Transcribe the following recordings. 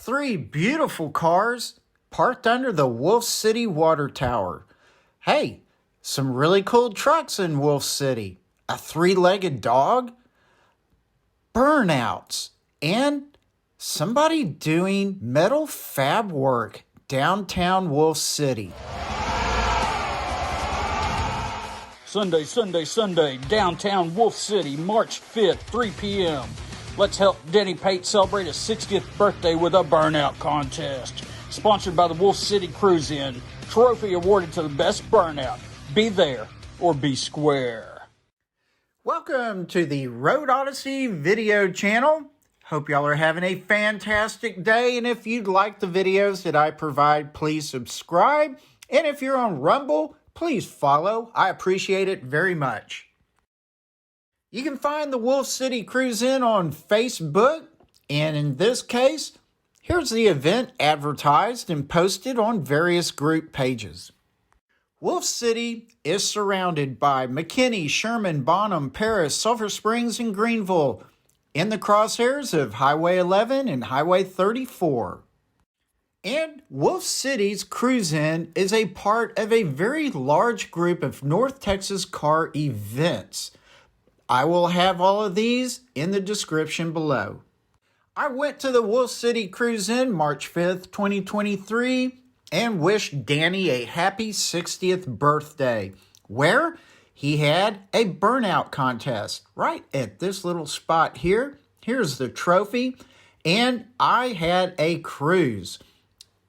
Three beautiful cars parked under the Wolfe City water tower. Hey, some really cool trucks in Wolfe City. A three-legged dog, burnouts, and somebody doing metal fab work downtown Wolfe City. Sunday, downtown Wolfe City, March 5th, 3 p.m. Let's help Danny Pate celebrate his 60th birthday with a Burnout Contest. Sponsored by the Wolfe City Cruise In. Trophy awarded to the best burnout. Be there or be square. Welcome to the Road Odyssey video channel. Hope y'all are having a fantastic day. And if you'd like the videos that I provide, please subscribe. And if you're on Rumble, please follow. I appreciate it very much. You can find the Wolfe City Cruise In on Facebook. And in this case, here's the event advertised and posted on various group pages. Wolfe City is surrounded by McKinney, Sherman, Bonham, Paris, Sulphur Springs, and Greenville, in the crosshairs of Highway 11 and Highway 34. And Wolfe City's Cruise In is a part of a very large group of North Texas car events. I will have all of these in the description below. I went to the Wolfe City Cruise In March 5th, 2023 and wished Danny a happy 60th birthday, where he had a burnout contest right at this little spot here. Here's the trophy, and I had a cruise.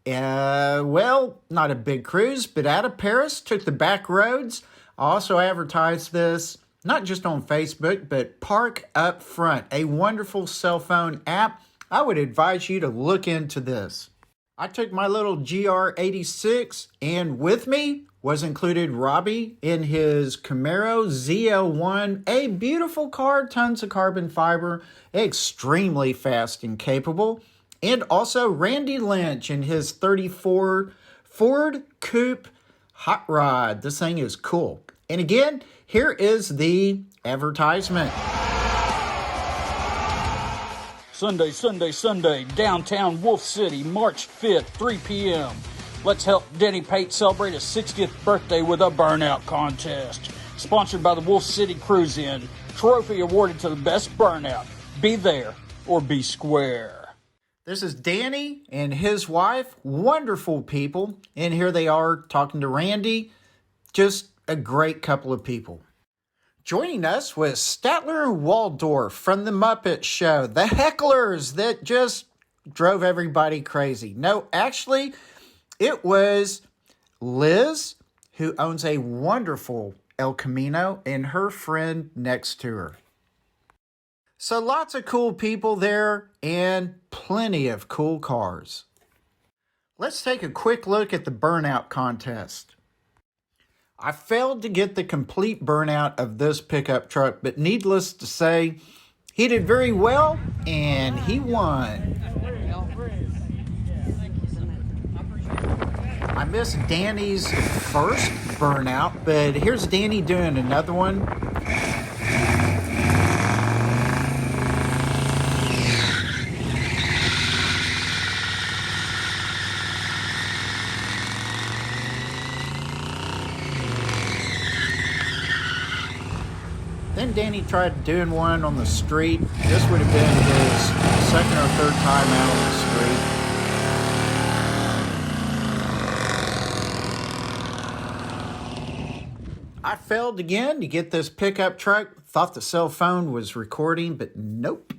Well, not a big cruise, but out of Paris, took the back roads. I also advertised this, not just on Facebook, but Park Up Front, a wonderful cell phone app. I would advise you to look into this. I took my little GR86, and with me was included Robbie in his Camaro ZL1, a beautiful car, tons of carbon fiber, extremely fast and capable. And also Randy Lynch in his 34 Ford Coupe Hot Rod. This thing is cool. And again, here is the advertisement. Sunday, downtown Wolfe City, March 5th, 3 p.m. Let's help Danny Pate celebrate his 60th birthday with a Burnout Contest. Sponsored by the Wolfe City Cruise In. Trophy awarded to the best burnout. Be there or be square. This is Danny and his wife, wonderful people. And here they are talking to Randy. Just a great couple of people. Joining us was Statler Waldorf from the Muppet Show. The hecklers that just drove everybody crazy. No, actually, it was Liz, who owns a wonderful El Camino, and her friend next to her. So lots of cool people there and plenty of cool cars. Let's take a quick look at the Burnout Contest. I failed to get the complete burnout of this pickup truck, but needless to say, he did very well and he won. I missed Danny's first burnout, but here's Danny doing another one. Then Danny tried doing one on the street. This would have been his second or third time out on the street. I failed again to get this pickup truck. Thought the cell phone was recording, but nope.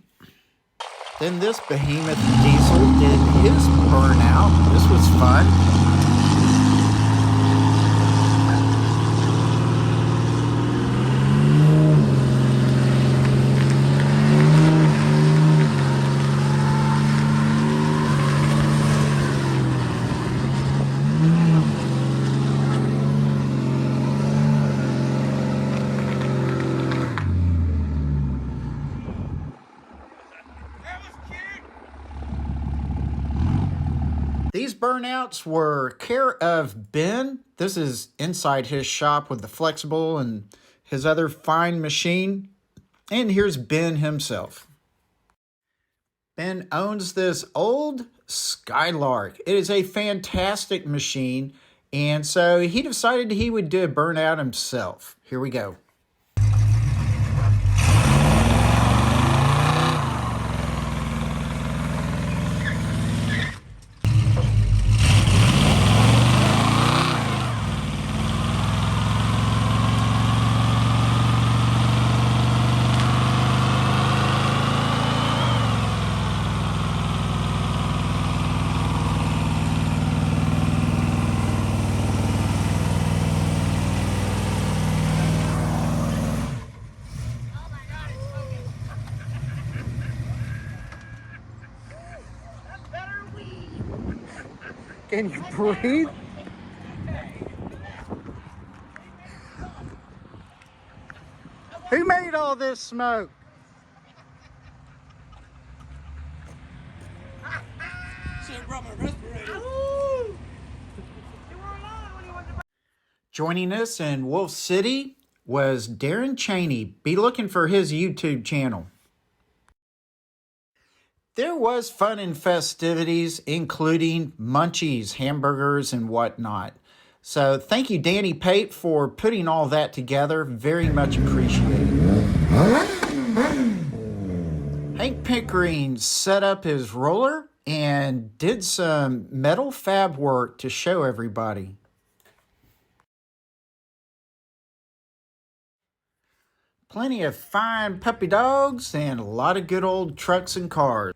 Then this behemoth diesel did his burnout. This was fun. These burnouts were care of Ben. This is inside his shop with the flexible and his other fine machine. And here's Ben himself. Ben owns this old Skylark. It is a fantastic machine, and so he decided he would do a burnout himself. Here we go. Can you breathe? Who made all this smoke? Joining us in Wolfe City was Darren Cheney. Be looking for his YouTube channel. There was fun and festivities, including munchies, hamburgers, and whatnot. So thank you, Danny Pate, for putting all that together. Very much appreciated. Hank Pickering set up his roller and did some metal fab work to show everybody. Plenty of fine puppy dogs and a lot of good old trucks and cars.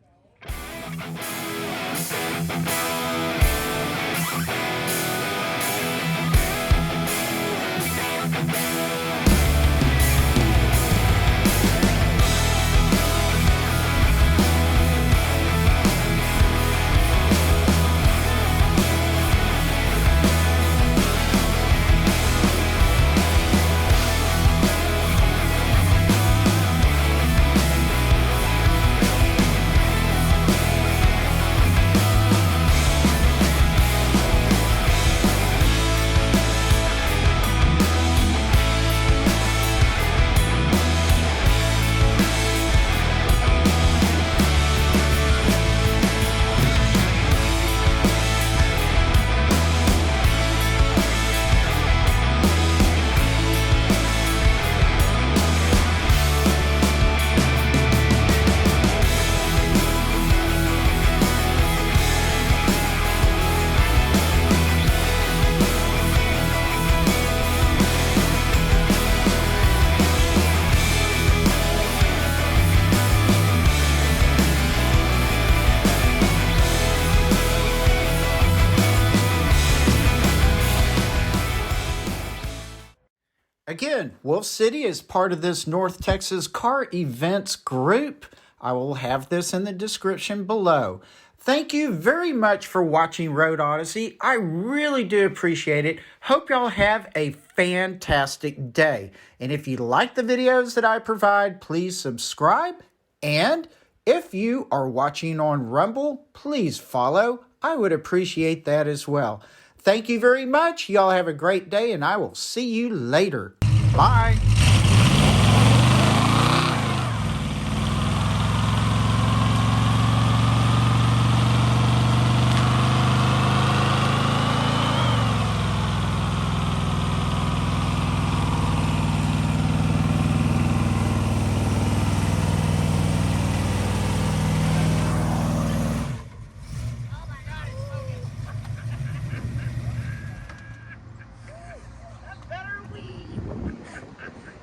Again, Wolfe City is part of this North Texas car events group. I will have this in the description below. Thank you very much for watching Road Odyssey. I really do appreciate it. Hope y'all have a fantastic day. And if you like the videos that I provide, please subscribe. And if you are watching on Rumble, please follow. I would appreciate that as well. Thank you very much. Y'all have a great day, and I will see you later. Bye.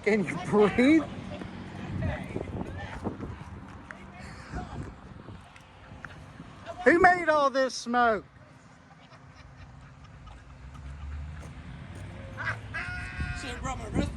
Can you breathe? Who made all this smoke? Should have brought my respirator.